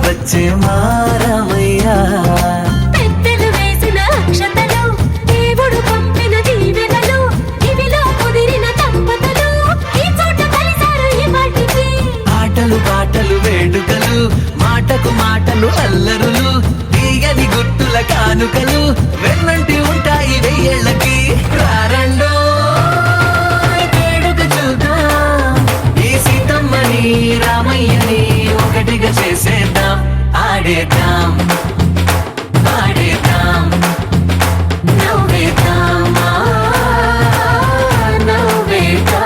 వచ్చే మారమయ్యా. పెద్దలు వేసిన అక్షతలు, దేవుడు పంపిన దీవెనలు, ఇవిలో కుదిరిన దంపతులు ఈ చోట కలిసారు ఇవాటికి. ఆటలు పాటలు వేడుకలు, మాటకు మాటలు అల్లరులు, తీయని గుర్తుల కానుకలు వెన్నంటి ఉంటాయి వెయ్యేళ్ళకి. రారండో వేడుక చూద్దాం, ఈ సీతమ్మని రామయ్యని ఒకటిగా చేసేద్దాం. ఆడేద్దాం ఆడేద్దాం నవ్వేద్దాం నవ్వేద్దాం.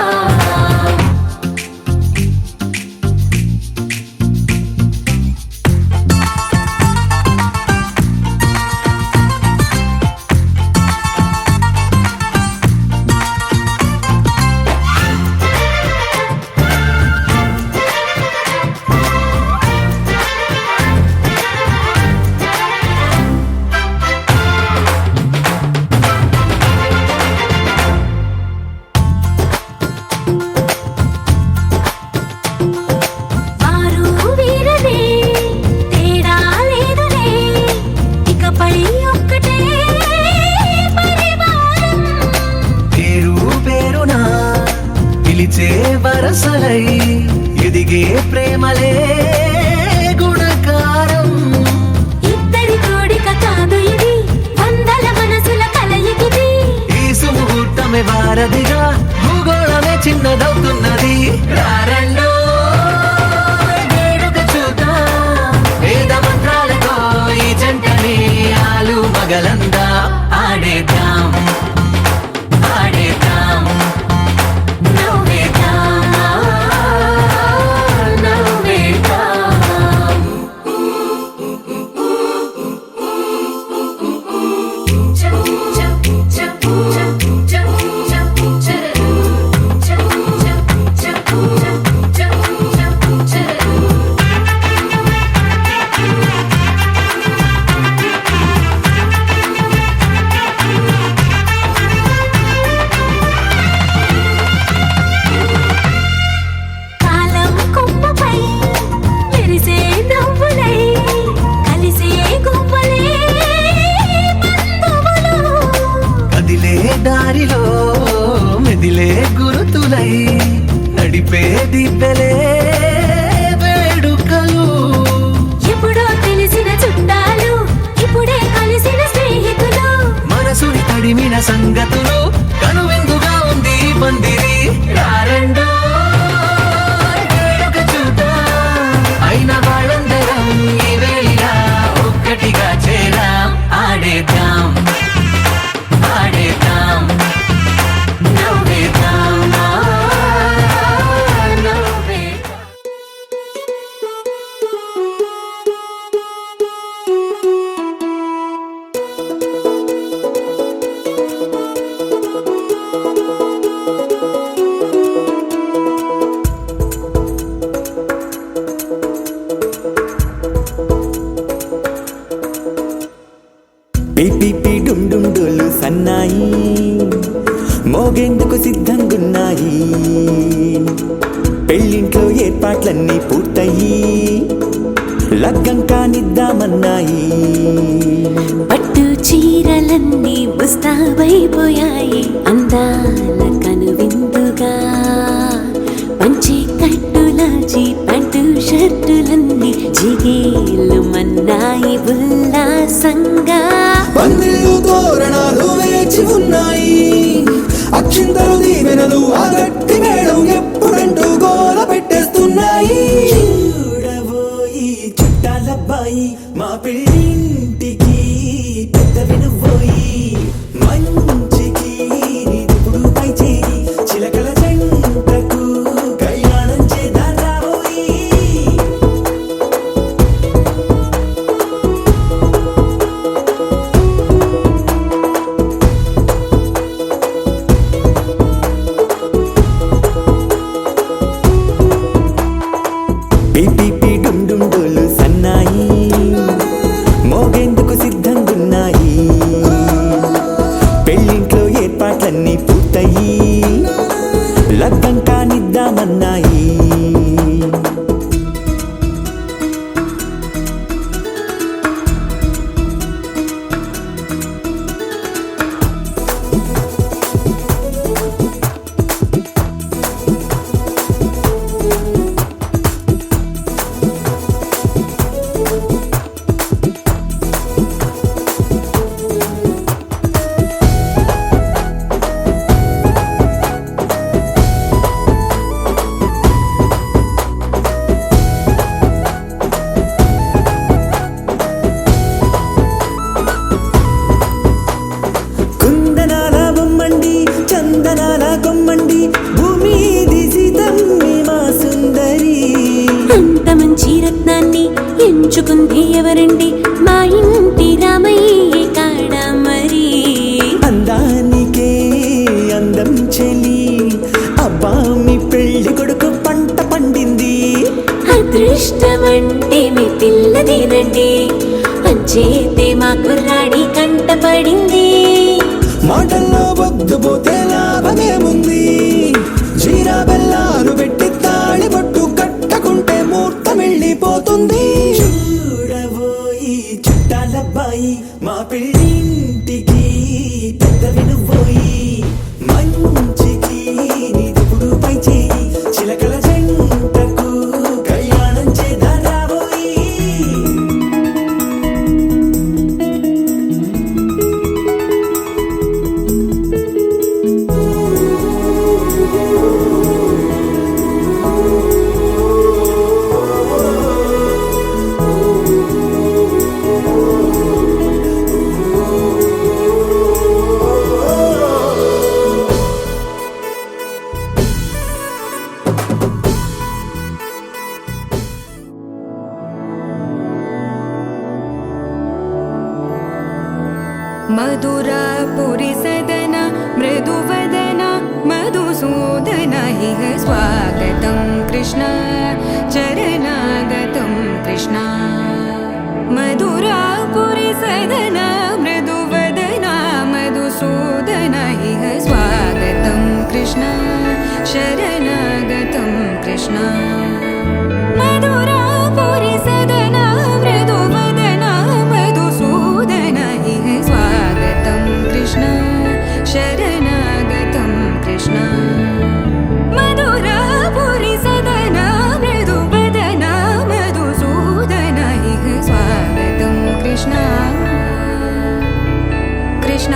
వారు వీరనే తేడా లేదులే, ఇకపై ఒక్కటే పరివారం. పేరు పేరునా పిలిచే వరసలై ఎదిగే ప్రేమలే గుణకారం. ఇద్దరి కోడిక కాదు ఇది, వందల మనసుల కలయికిది. ఈ సుముహూర్తమే వారధిగా, భూగోళమే చిన్నదవుతున్నది. రారండో వేడుక చూద్దాం, వేద మంత్రాలతో ఈ జంటని ఆలు మగలందా. ఆడేద్దాం ఆడేద్దాం నవ్వేద్దాం నవ్వేద్దాం. కాలం కొమ్మపై మెరిసే నవ్వులై కలిసే గువ్వలే బంధువులు. కదిలే దారిలో మెదిలే గురుతులై నడిపే దిబ్బెలే వేడుకలు. ఎప్పుడో తెలిసిన చుట్టాలు, ఇప్పుడే కలిసిన స్నేహితులు. మనసుని తడిమిన సంగతులు, కనువిందుగా ఉంది ఈ పందిరి. రారండో వేడుక చూద్దాం, అయిన వాళ్ళందరం ఈ వేళ ఒక్కటిగా చేరాం. ఆడేద్దాం ఆడేద్దాం నవ్వేద్దాం నవ్వేద్దాం. పిపి డుండుండులు సన్నాయి మోగేందుకు సిద్ధంగున్నాయి. పెళ్ళింట్లో ఏర్పాట్లన్నీ పూర్తయి లగ్గం కానిద్దామన్నాయి. పట్టు చీరలన్నీ ముస్తాబైపోయాయి, అందాల కనువిందుగా. పంచి కట్టులాచి ప్యాంటు షర్టులన్నీ జిగేలు మన్నాయి ఉల్లాసంగా. పందిళ్ళు తోరణాలు వేచి ఉన్నాయి, అక్షింతలు దీవెనలు ఆ గట్టి మేడం ఎప్పుడంటూ గోల పెట్టేస్తున్నాయి. చూడబోయి చుట్టాలబ్బాయి మా పెళ్ళింటికి పెద్ద వినుబోయి. మంచికి ఇప్పుడు పై చేయి చిలకల జంటకు కళ్యాణం చేద్దాం రాబోయి. అంత మంచి రత్నాన్ని ఎంచుకుంది ఎవరండి? మా ఇంటి రామయ్య కాడా మరి. అందానికే అందం చెలి, అబ్బా మీ పెళ్లి కొడుకు పంట పండింది. అదృష్టమంటే మీ పిల్లదేనండి, అంచేతే మా కుర్రాడి కంట పడింది. మాటల్లో బొద్దుపోతే లాభమేముంది? జీరా బెల్లాలు పెట్టి తాళి బొట్టు కట్టకుంటే ముహూర్తం వెళ్ళిపోతుంది. చూడబోయి చుట్టాలబ్బాయి, మా పెళ్ళింటికి పెద్ద వినుబోయి. మంచికి నీదుపుడు పై చేయి, చిలకల జంటకు కళ్యాణం చేద్దాం రాబోయి. मधुरापुरी सदन मृदुवदन मधुसूदन इह स्वागतं कृष्ण चरणागतं कृष्ण. मधुरापुरी सदन मृदुवदन मधुसूदन इह स्वागतं कृष्ण शरणागतं कृष्ण. मधुरापुरी सदन मृदुवदन मधुसूदन इह स्वागतं कृष्ण शरणागतं कृष्ण. मधुरापुरी सदन मृदुवदन मधुसूदन इह स्वागतं कृष्ण कृष्ण.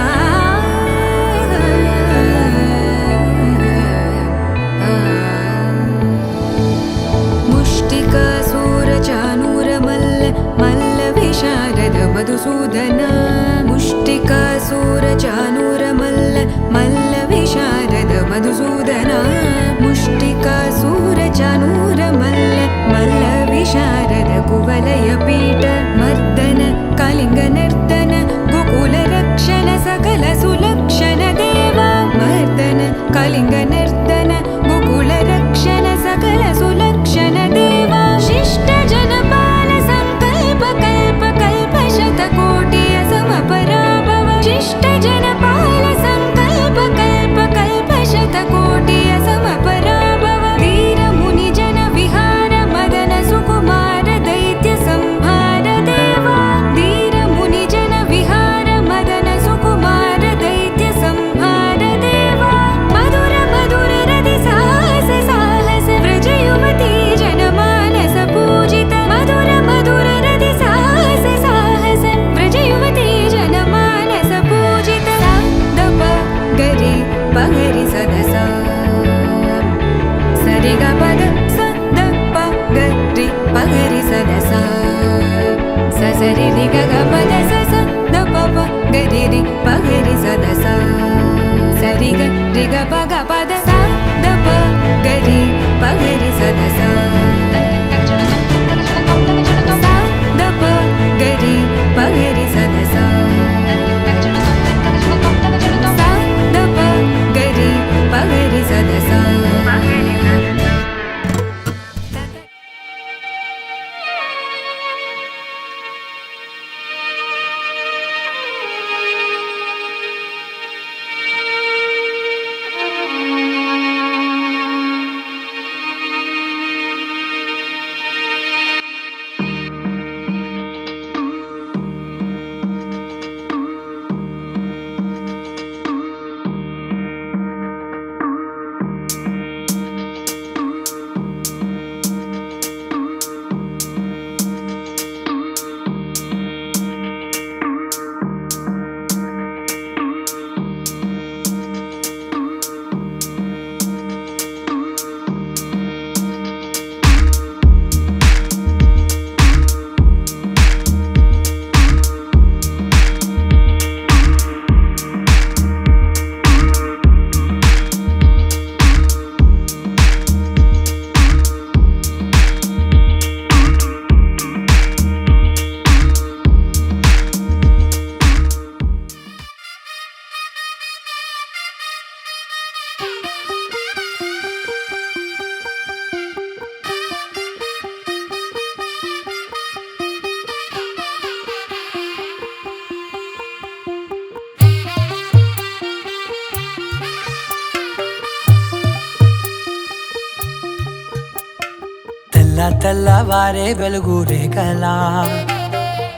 తెల్ల తెల్లవారే వెలుగు రేఖలా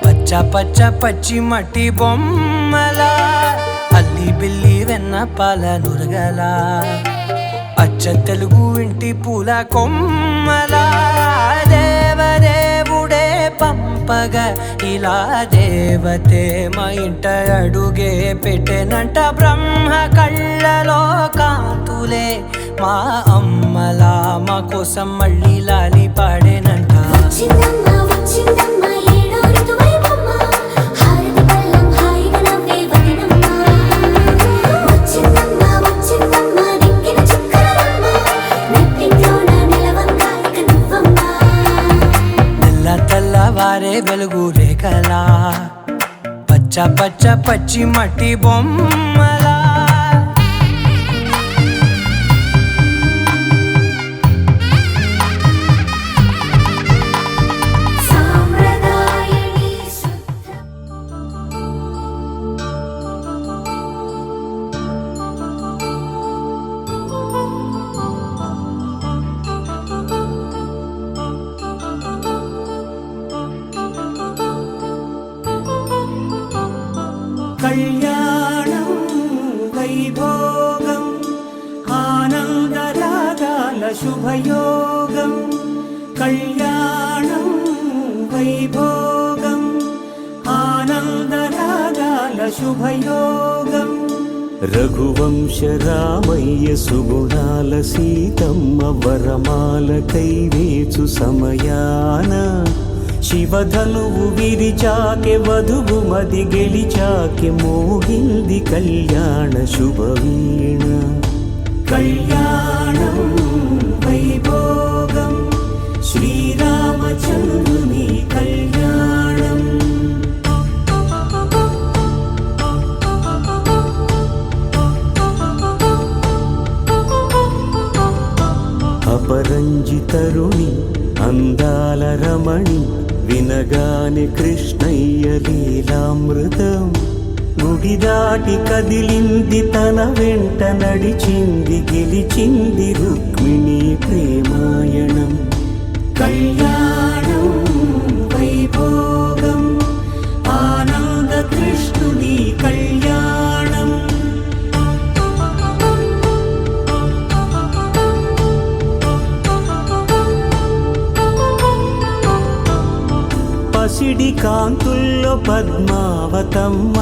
పచ్చ పచ్చ పచ్చి మట్టి బొమ్మలా అల్లి బిల్లి వెన్న పాల నురగలా అచ్చ తెలుగు ఇంటి పూల కొమ్మలా దేవదేవుడే పంపగా ఇలా దేవతే మా ఇంట అడుగే పెట్టెనంట బ్రహ్మ కళ్ళలో కాంతులే మా అమ్మలా మా కోసం మళ్ళీ లాలి పాడేనంట వచ్చిందమ్మ వచ్చిందమ్మ ఏడో ఋతువైవమ్మ హారతి పళ్ళం హాయిగా నవ్వే వదినమ్మ వచ్చిందమ్మ వచ్చిందమ్మ దిక్కిన చుక్కలమ్మ నెట్టింట్లోన నిలవంగా ఇక నువ్వమ్మ తెల్ల తెల్లవారే వెలుగు రేఖలా పచ్చ పచ్చ పచ్చి మట్టి బొమ్మలా సాంప్రదాయని శుద్ధ కళ్యాణం వైభోగం ఆనందరాగాల శుభయోగం కళ్యాణం వైభోగం ఆనందరాగాల శుభయోగం రఘువంశ రామయ్య సుగుణాల సీతమ్మ వరమాల కైవేచు సమయాన శివధనువు విరిచాకె వధువు మది గెలిచాకె మోగింది కళ్యాణ శుభవీణ కళ్యాణం వైభోగం శ్రీరామచంద్రుని కళ్యాణం అపరంజి తరుణి అందాల రమణి వినగానే కృష్ణయ్య లీలామృతం గుడి దాటి కదిలింది తన వెంట నడిచింది గెలిచింది రుక్మిణి ప్రేమాయణం కళ్యాణం వైభోగం ఆనంద కృష్ణుని కళ్యాణం పసిడి కాంతుల్లో పద్మావతమ్మ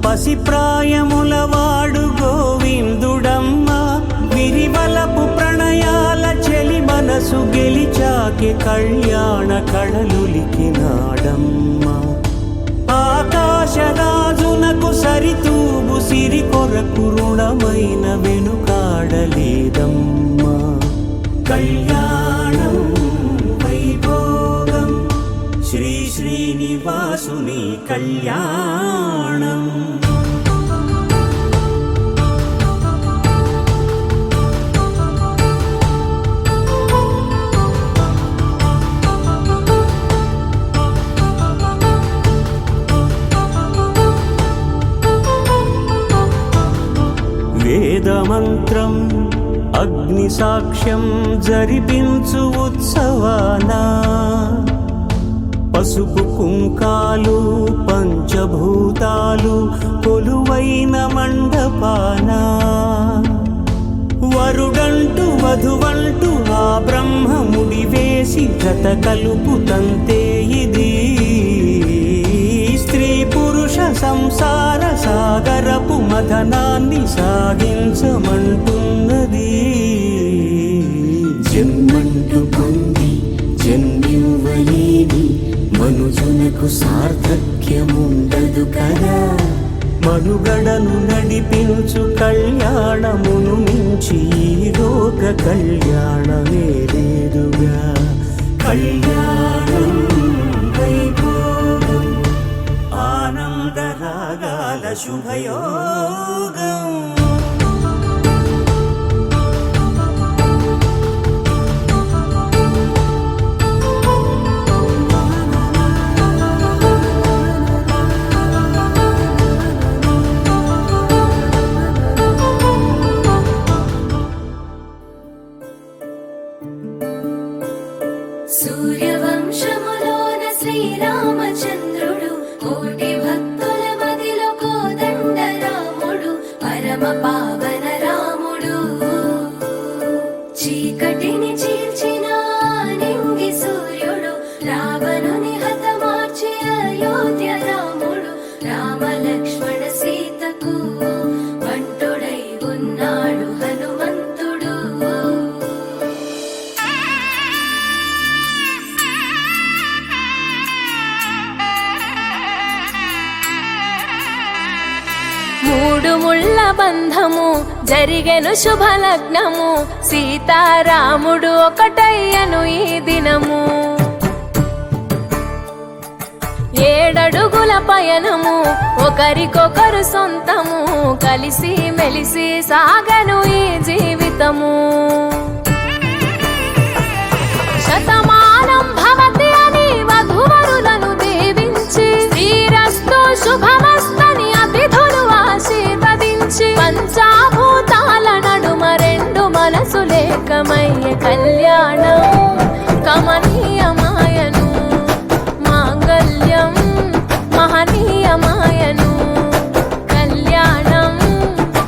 పసిప్రాయముల వాడు గోవిందుడమ్మ విరివలపు ప్రణయాల చెలి మనసు గెలిచాకి కళ్యాణ కళలులికినాడమ్మ ఆకాశరాజునకు సరితూబు సిరి కొరకు రుణమైన వెనుకాడలేదమ్మా కళ్యాణం వైభోగం శ్రీ శ్రీనివాసుని కళ్యాణం వేదమంత్రం అగ్ని సాక్ష్యం జరిపించు ఉత్సవానా పసుపు కుంకాలు పంచభూతాలు కొలువైన మండపానా వరుడంటూ వధువంటూ ఆ బ్రహ్మముడి వేసి జత కలుపుతంతే ఇది స్త్రీ పురుష సంసార సాగరపు మథనాన్ని సాగించమంటున్నది జన్మంటూ పొంది జన్మివ్వలేని మనుజునకు సార్థక్యముండదు కదా మనుగడను నడిపించు కళ్యాణమును మించి ఈ లోక కళ్యాణమే లేదుగా కళ్యాణం వైభోగం ఆనందరాగాల శుభయోగం సూర్యవంశములోన శ్రీరామచంద్రుడు కోటి భక్తుల మదిలో కోదండ రాముడు పరమ పావన రాముడు చీకటిని చీల్చిన నింగి సూర్యుడు రావణుని హతమార్చి అయోధ్య రాముడు రామ లక్ష్మణ సీతకు బంటుడై ఉన్నాడు హనుమంతుడు మూడు ముళ్ళ బంధము జరిగెను శుభలగ్నము సీతారాముడు ఒకటయ్యను ఈ దినము 7 అడుగుల పయనము ఒకరికొకరు సొంతము కలిసి మెలిసి సాగను ఈ జీవితము శతమానం భవతి అని వధువరులను దీవించి శ్రీరస్తు శుభమస్తని అతిథులు ఆశీర్వదించి పంచాభూతాల నడుమ 2 మనసులేకమయ్యే కళ్యాణం కమనీయమాయను మాంగళ్యం మహనీయమాయను కళ్యాణం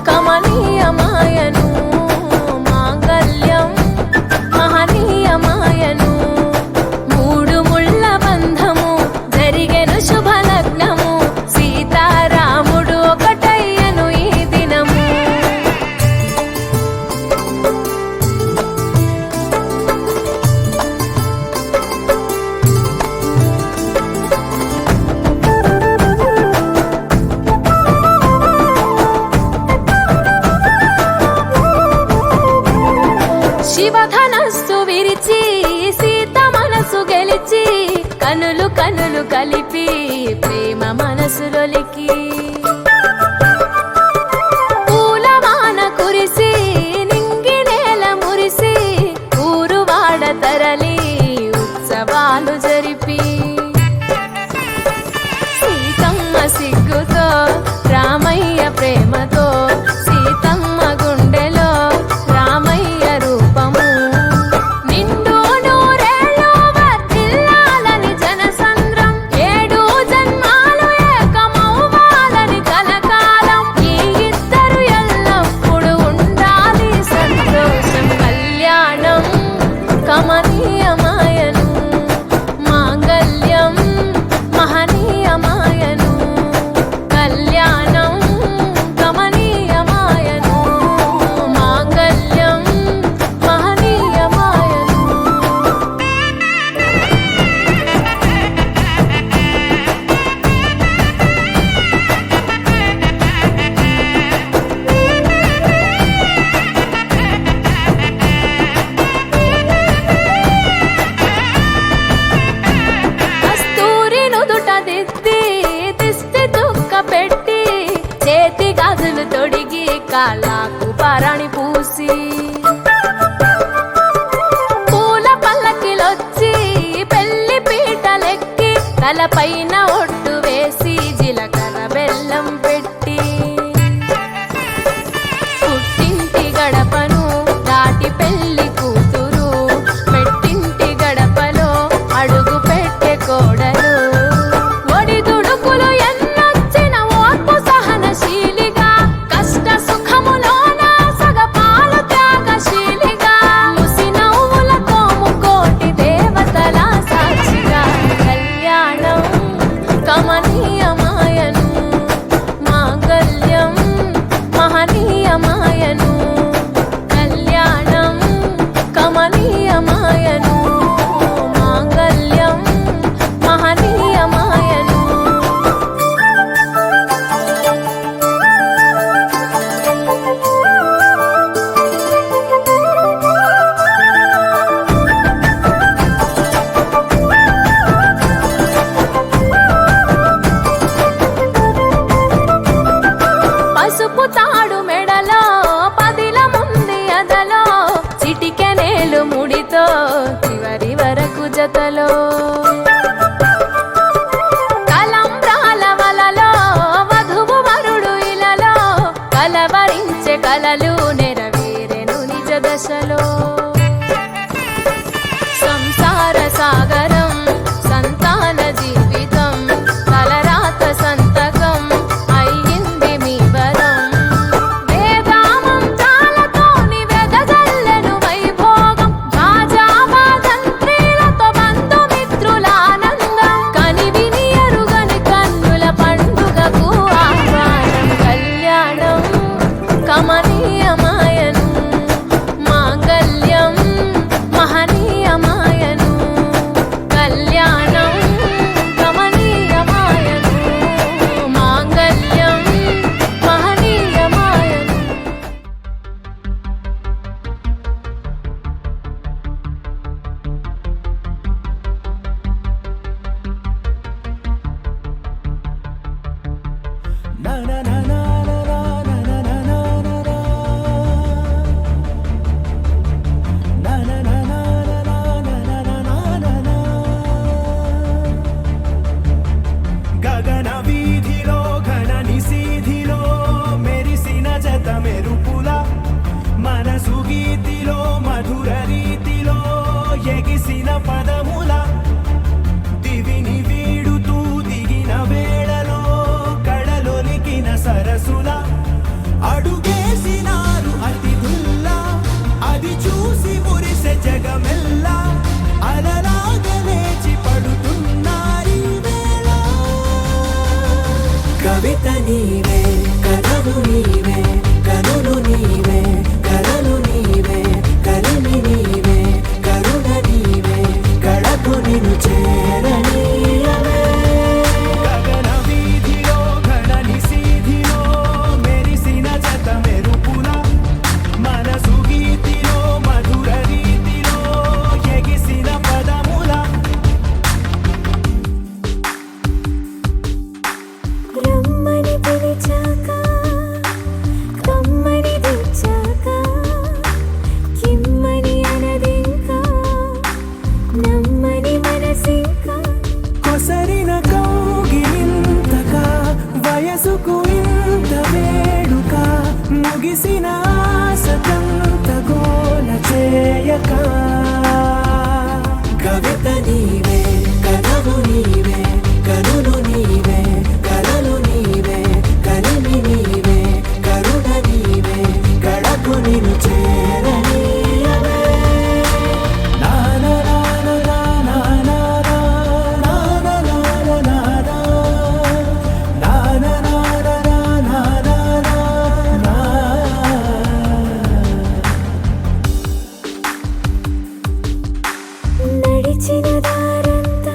కమనీయమాయను మాంగళ్యం మహనీయమాయను 3 ముళ్ళ బంధము జరిగెను శుభలగ్నము సీతారాముడు ఒకటయ్యను ఈ దినము శివధనస్సు విరిచి సీత మనసు గెలిచి కనులు కనులు కలిపి ప్రేమ మనసులొలికి పూలవాన కురిసి నింగి నేల మురిసి ఊరు వాడ తరలి ఉత్సవాలు జరిపి సీతమ్మ సిగ్గుతో రామయ్య ప్రేమతో సీతమ్మ గుండెలో రామయ్య రూపము నిండు నూరేళ్ళు వర్ధిల్లాలని జనసంద్రం 7 జన్మాలు ఏకమవ్వాలని కలకాలం ఈ ఇద్దరు ఎల్లప్పుడూ ఉండాలి సంతోషం కళ్యాణం కమనీయమాయను మాంగళ్యం మహనీయమాయను కళ్యాణం కమనీయమాయను మాంగళ్యం మహనీయమాయను కస్తూరి నుదుట దిద్ది దిష్టి చుక్క పెట్టి చేతి గాజులు తొడిగి కాళ్ళకు పరణి పూసి పూల పల్లకిలొచ్చి పెళ్లి పీటలెక్కి తలపైన ఒట్టు వేసి జీలకర్ర బెల్లం పెట్టి పుట్టింటి గడపను దాటి పెళ్లి కూతురు మెట్టింటి గడపలో అడుగు పెట్టే కోడలు ఒడిదుడుకులు ఎన్నొచ్చిన ఓర్పు సహనశీలిగా కష్ట సుఖములోన సగపాలు త్యాగశీలిగా ముసి నవ్వులతో ముకోటి దేవతల సాక్షిగా కళ్యాణం కమనీయమాయను మాంగళ్యం మహనీయమాయను కళ్యాణం కమనీయమాయను మాంగళ్యం మహనీయమాయను పసుపు తాడు మెడలో పదిల ముంది అదలో చిటికెనేలు ముడితో చివరి వరకు జతలో కలంబ్రాల వలలో వధువు వరుడు ఇలలో కలవరించే కలలు నెరవేరెను నిజ దశలో సంసార వెగిసిన పదముల దివిని వీడుతూ దిగిన వేళలో కడలొలికిన సరసుల అడుగేసినారు అతిథుల్లా అది చూసి మురిసె జగమెల్లా అలలాగా లేచి పడుతున్నారీ వేళ కవిత నీవే కథలు నీవే కనులు నీవే కలలు నీవే కలిమి నీవే కరుణ నీవే కడకు నిన్ను చేరనీయవే గగన వీధిలో ఘన నిశీధిలో మెరిసిన జత మెరుపుల మనసు గీతిలో మధుర రీతిలో ఎగిసిన పదముల రమ్మని పిలిచాక కమ్మని తెచ్చాక కిమ్మని అనదింకా నమ్మని మనసింకా కొసరిన కౌగిలింతగా వయసుకు ఇంత వేడుక ముగిసిన ఆశకంత గోల చేయక కవిత నీవే కథలు నీవే కనులు నీవే కలలు నీవే కలిమి నీవే కరుణ నీవే కడకు నిన్ను చేరనీయవే నానా నానా నానా నానా నానా నానా నానా నానా నడిచిన దారంతా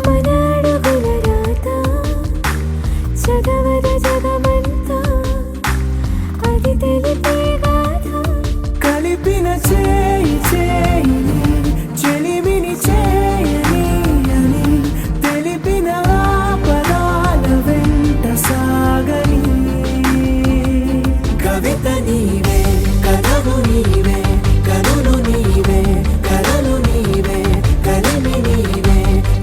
మన అడుగుల రాత చదవద జగమంతా అది తెలిపే గాథ కలిపిన చేయి చేయిని చెలిమిని చేయని అని తెలిపిన పదాల వెంట సాగని కవిత నీవే కథలు నీవే కనులు నీవే కలలు నీవే కలిమి నీవే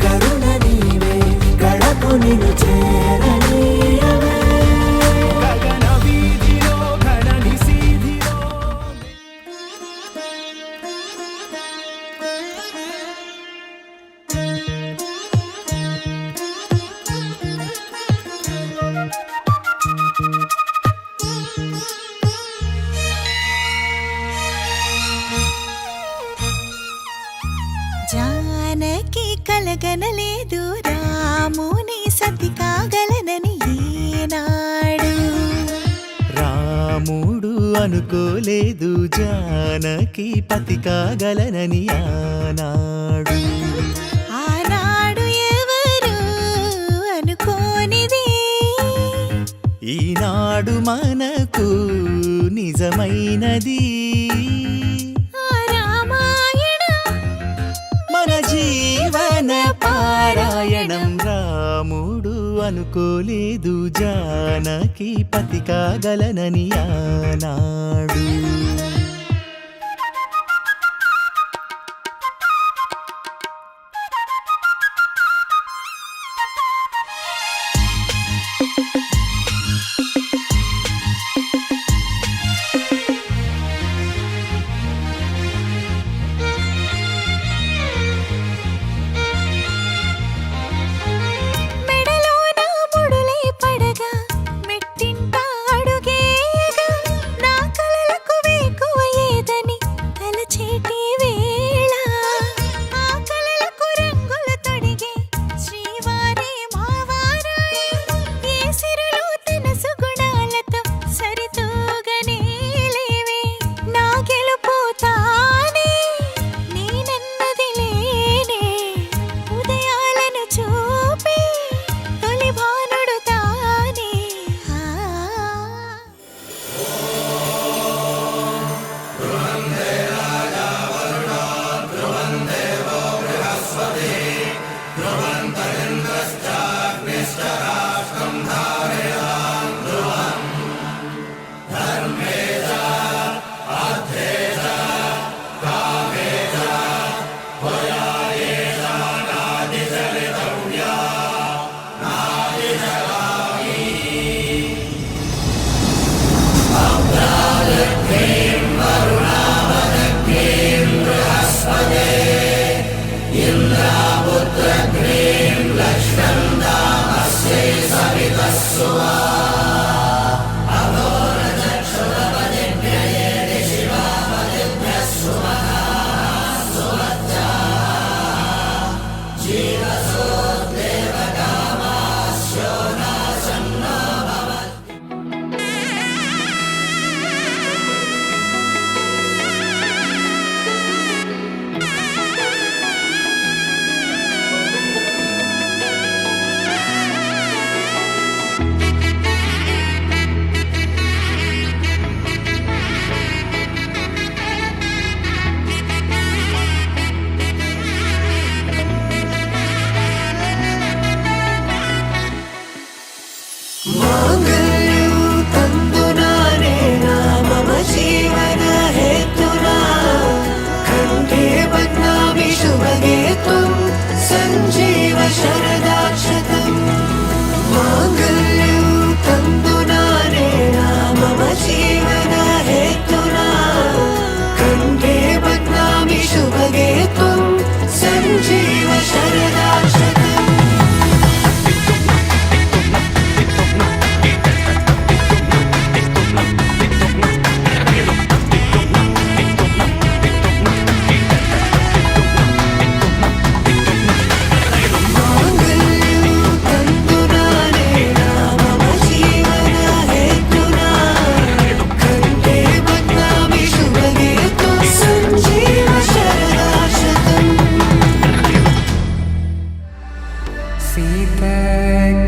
కరుణ నీవే కడకు నిన్ను చేరనీయవే గగన వీధిలో ఘన నిశీధిలో జానకి కలగనలేదు రాముని సతి కాగలనని ఈనాడు రాముడు అనుకోలేదు జానకి పతి కాగలనని ఆనాడు ఆనాడు ఎవరు అనుకోనిది ఈనాడు మనకు నిజమైనది ఆ రామాయణం మన జీవన పారాయణం రాముడు అనుకోలేదు జానకి పతి కాగలనని ఆనాడు మెడలో నా ముడులే పడగా మెట్టింట అడుగేయగా నా కలలకు వేకువ ఏదని తలచేటి వేళ ఆ కలలకు రంగుల తొడిగే శ్రీవారి మావారాయే ఏ సిరులు తన సుగుణాలతో సరితూగనే లేవే నా గెలుపు తానే నేనన్నది లేనే ఉదయాలను చూపే తొలి భానుడు తానే బృహస్పతే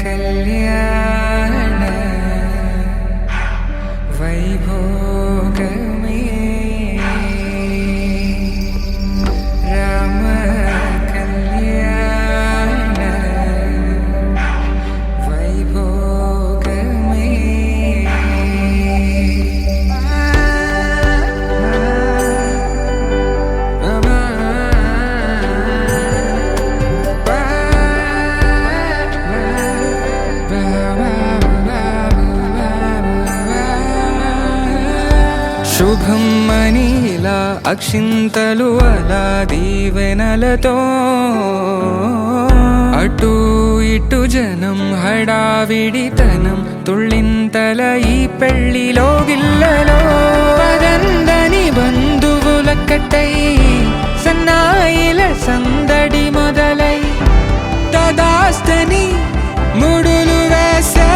కళ్యాణ వైభోగమే రామ కళ్యాణ వైభోగమే శుభం మనీలా అక్షింతలు అలా దీవెనలతో అటు ఇటు జనం హడావిడితనం తుళ్ళింతల ఈ పెళ్లిలో గిల్లలో పదందని బంధువులక్కటై సన్నాయిల సందడి మొదలై తదాస్తని ముడులు వేసే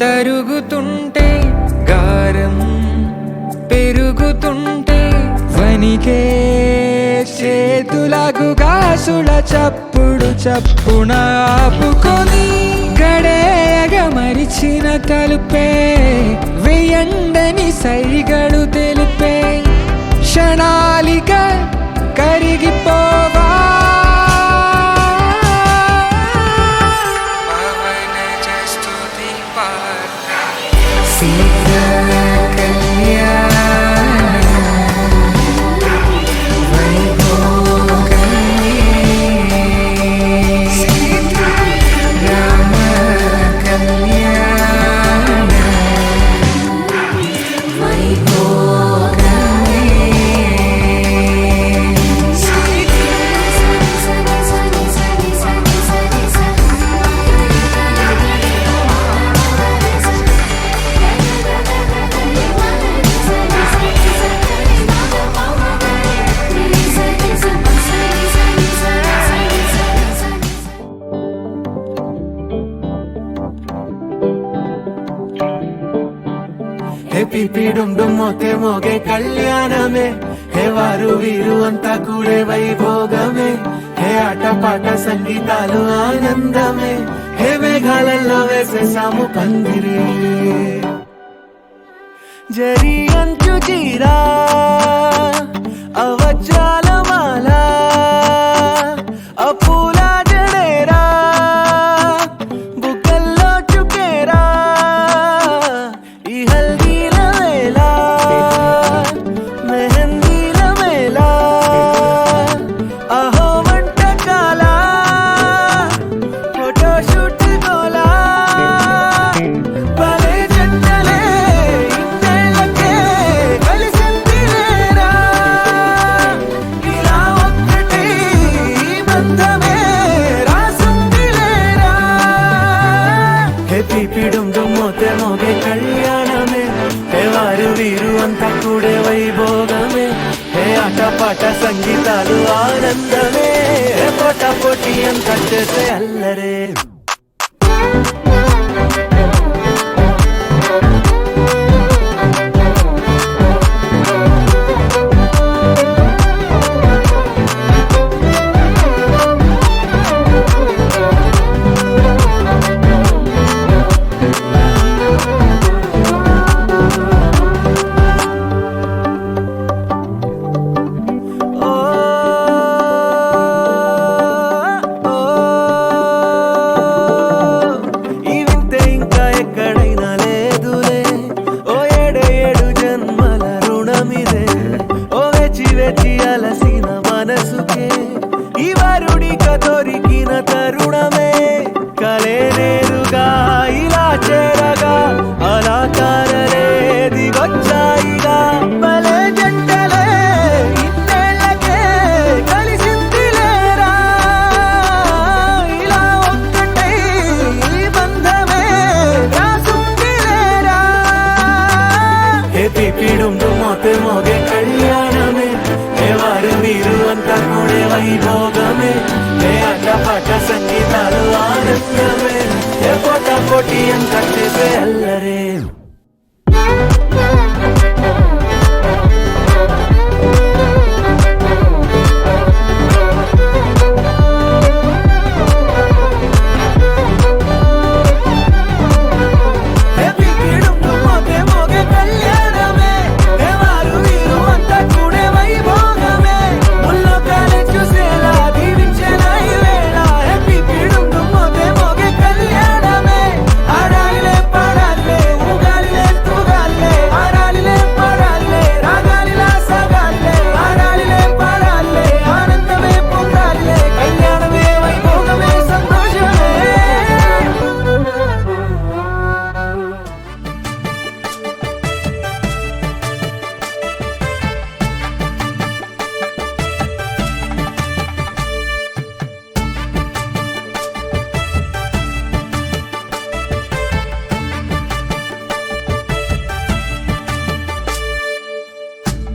తరుగుతుంటే గారం పెరుగుతుంటే వనికే చేతులకు గాసుల చప్పుడు చప్పున ఆపుకొని గడేయగ మరిచిన తలుపే వెయ్యండని సైగడు తెలిపే క్షణాలిక కరిగిపోవా పిపిడుండు మోతే మోగే కళ్యాణమే హే వారు వీరు అంతా కూడే వైభోగమే హే ఆటపాట సంగీతాలు ఆనందమే హే మేఘాలలో వేసేసాము పందిరి జరి అంచు చీరా అవజ్రాల మాల అపూల జడేరా బుగ్గల్లో చుకేరా ఈ హల్దీల వేళ మెహందీల వేళ అహో వంటకాల ఫోటోషూట్ గోలా భలే జంటలే ఇన్నేళ్ళకే కలిసింది లేరా ఇలా ఒక్కటి బంధమే రాసుంది లేరా హే పిపిడుండు మోతే మోగే కళ్యాణమే హే వారు వీరు అంతా కూడే వైభోగమే హే ఆటపాట సంగీతాలు ఆనందమే హే పోటా పోటీ అంతా చేసే అల్లరే అలసిన మనసుకే ఈ వరుడిక దొరికిన తరుణమే కలే నేరుగా ఇలా చేరగా ఆనందమే ఏ పోటా పోటీ ఎంత చేసే అల్లరే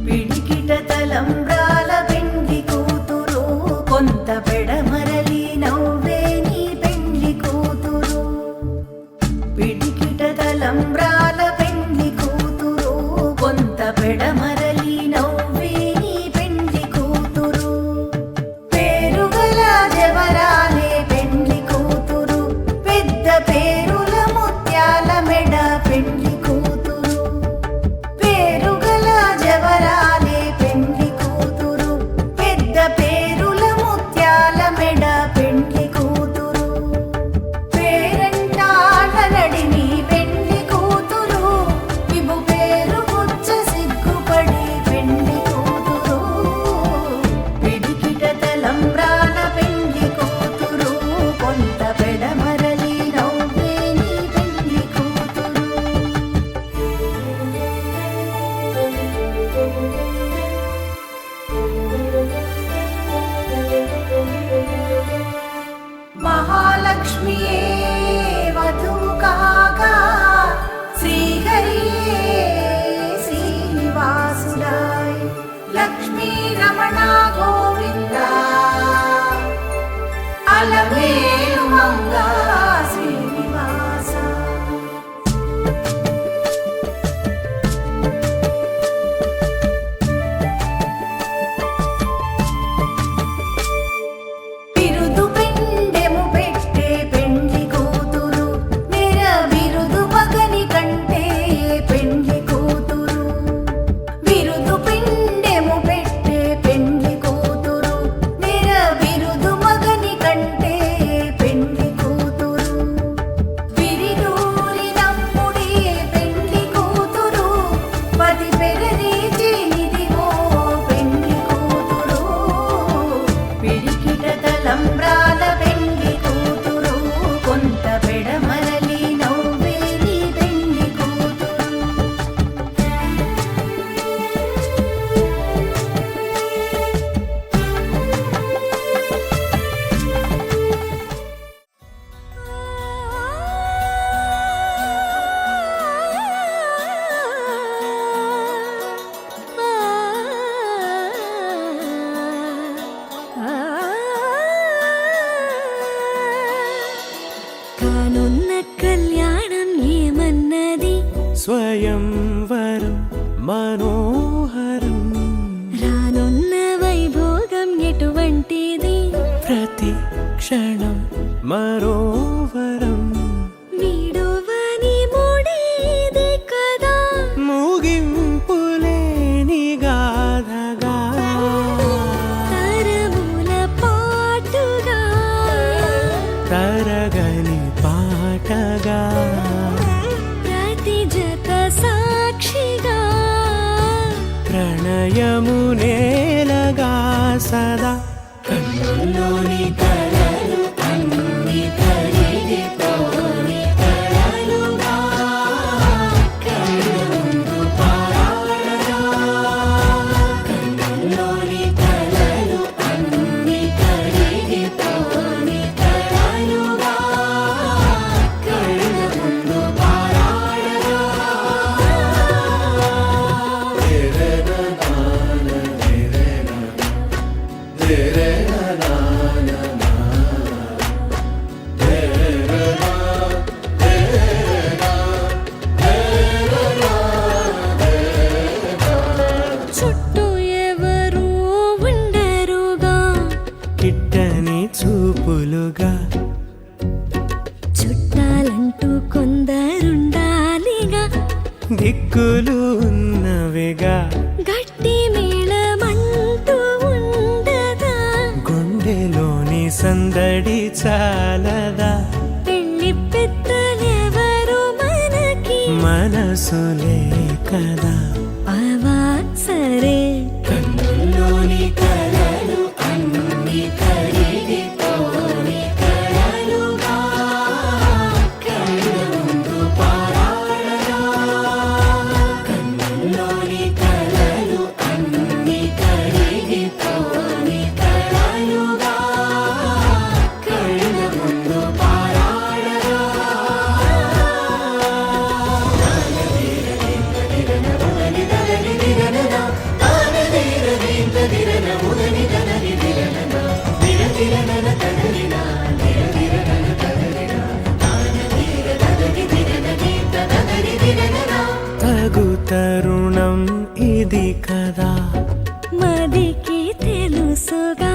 పిడికిట తలంబ్రాల పెండ్లి కూతురు కొంత పెడమరలి నవ్వే నీ పెండ్లి కూతురు పిడికిట తలంబ్రాల పెండ్లి కూతురు కొంత పెడమరలి నవ్వే నీ పెండ్లి కూతురు పేరుగల జవరాలే పెండ్లి కూతురు పెద్ద పేరుల ముత్యాల మెడ పెండ్లి కూతురు పేరుగల జవరాలే పెండ్లి కూతురు పెద్ద పేరుల ముత్యాల మెడ పెండ్లి కూతురు పేరంటాళ్ళ నడిమి పెండ్లి కూతురు విభు పేరు ముచ్చ సిగ్గుపడి పెండ్లి కూతురు పిడికిట తలంబ్రాల పెండ్లి కూతురు కొంత పెడమరలి నవ్వే నీ పెండ్లి కూతురు మహాలక్ష్మియే వధువు కాగా శ్రీహరియే శ్రీనివాసుడాయ్ లక్ష్మీ రమణ గోవింద అలమేలు మంగా శ్రీనివాస బిరుదు పెండెము పెట్టే పెండ్లి కూతురు నిర బిరుదు మగని కంటే పెండ్లి కూతురు బిరుదు పెండెము పెట్టే పెండ్లి కూతురు నిర బిరుదు మగని కంటే పెండ్లి కూతురు విరిదూరి నమ్ముడి పెండ్లి కూతురు పది పెరరీచి నిదివో పెండ్లి కూతురు పిడికిట తలంబ్రాల పెండ్లి కూతురు కొంత పెడమరలి నవ్వే నీ పెండ్లి కూతురు కానున్న కళ్యాణం ఏమన్నది స్వయంవరం మనోహరం రానున్న వైభోగం ఎటువంటిది ప్రతి క్షణం మరోవరం వీడువని మూడేది కదా ముగింపులేని గాథగా తరముల పాటుగా తరగని పాటగా ప్రతి జత సాక్షిగా ప్రణయము నేలగా సదా కన్నుల్లోని కలలు అన్ని కరిగిపోని కలలుగా కళ్ళముందు పారాడగా కన్నుల్లోని కలలు అన్ని కరిగిపోని కలలుగా కళ్ళముందు పారాడగా రే రే నా దిక్కులు ఉన్నవిగా గట్టి మేళమంటూ ఉండగా గుండెలోని సందడి చాలదా పెళ్లి పెద్దలెవరు మనకి మనసులే కదా అవా సరే కన్నుల్లోని కలలు అన్ని కరిగిపోని కలలుగా కళ్ళ ముందు పారాడగా కన్నుల్లోని కలలు అన్ని కరిగిపోని కలలుగా కళ్ళ ముందు పారాడగా తగు తరుణం ఇది కదా మదికి తెలుసుగా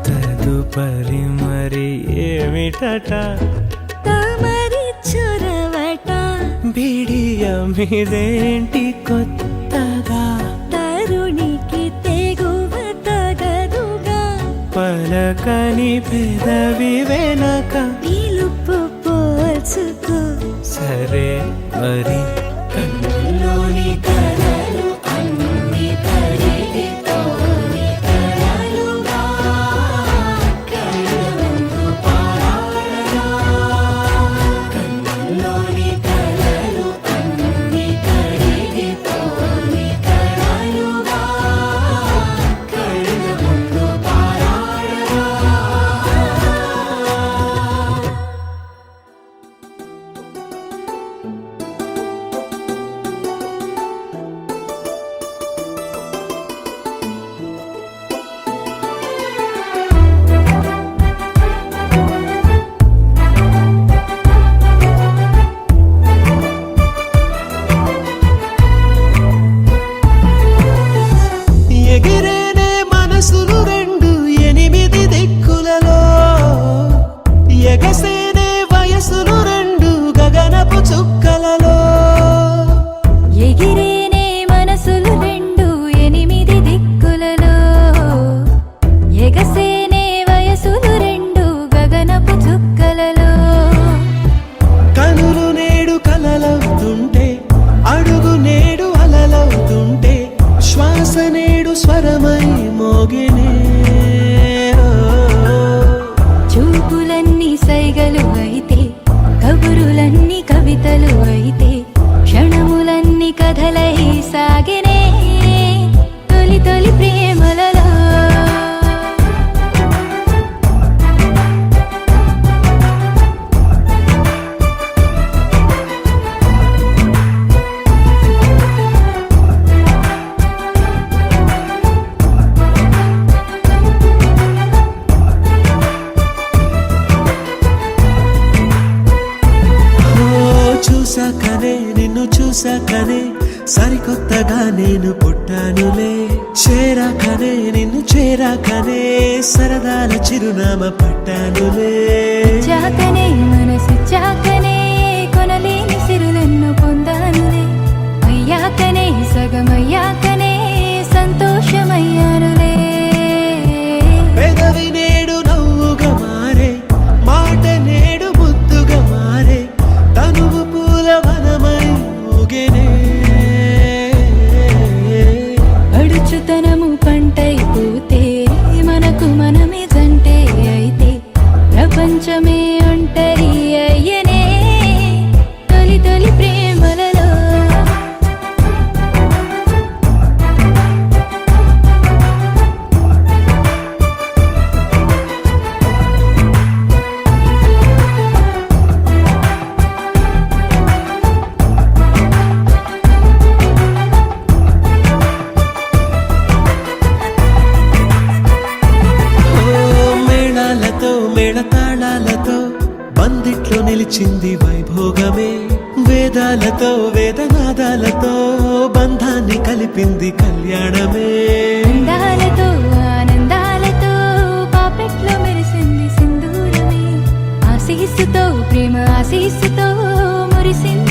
తదుపరి మరి ఏమిటట తమరి చొరవట బిడియమిదేంటి కొత్తగా తరుణికి తెగువ తగదుగా పలకని పెదవి వెనక పిలుపు పోల్చుకో సరే మరి కన్నుల్లోని కలలు అన్ని కరిగిపోని కలలుగా కళ్ళ ముందు పారాడగా కన్నుల్లోని కలలు అన్ని కరిగిపోని కలలుగా కళ్ళ ముందు పారాడగా ఎగిరేనే మనసులు రెండు ఎనిమిది దిక్కులలో ఎగసేనే వయసులు రెండు గగనపు చుక్కలలో ఎగిరేనే మనసులు రెండు ఎనిమిది దిక్కులలో ఎగసేనే వయసులు రెండు గగనపు చుక్కలలో కనులు నేడు కలలవుతుంటే అడుగు నేడు అలలవుతుంటే శ్వాస నేడు స్వరమై మోగినే చూపులన్నీ సైగలు అయితే కబురులన్నీ కవితలు అయితే క్షణములన్నీ కథలై సాగినే తొలి తొలి ప్రేమలలో చూసాకనే నిన్ను చూసాకనే సరికొత్తగా నేను పుట్టానులే చేరాకనే నిన్ను చేరాకనే సరదాల చిరునామా పట్టానులే చాకనే మనసు చాకనే కొనలేని సిరులెన్ను పొందానులే అయ్యాకనే సగమయ్యాకనే సంతోషమయ్యానులే పెదవి నేడు నవ్వుగా మారే మాట నేడు ముద్దుగా మారే తనువు పూల వనమై ఊగెనే అడుచుతనము పంటైపోతే మనకు మనమే జంటే అయితే ప్రపంచమే ఒంటరి అయ్యనే తొలి తొలి ప్రేమలలో మేళాలతో మేళతాళాలతో బందిట్లో నిలిచింది వైభోగమే వేదాలతో వేదనాదాలతో బంధాన్ని కలిపింది కళ్యాణమే అందాలతో ఆనందాలతో పాపెట్లో మెరిసింది సింధూరమే ఆశీస్సుతో ప్రేమ ఆశీస్సుతో మురిసింది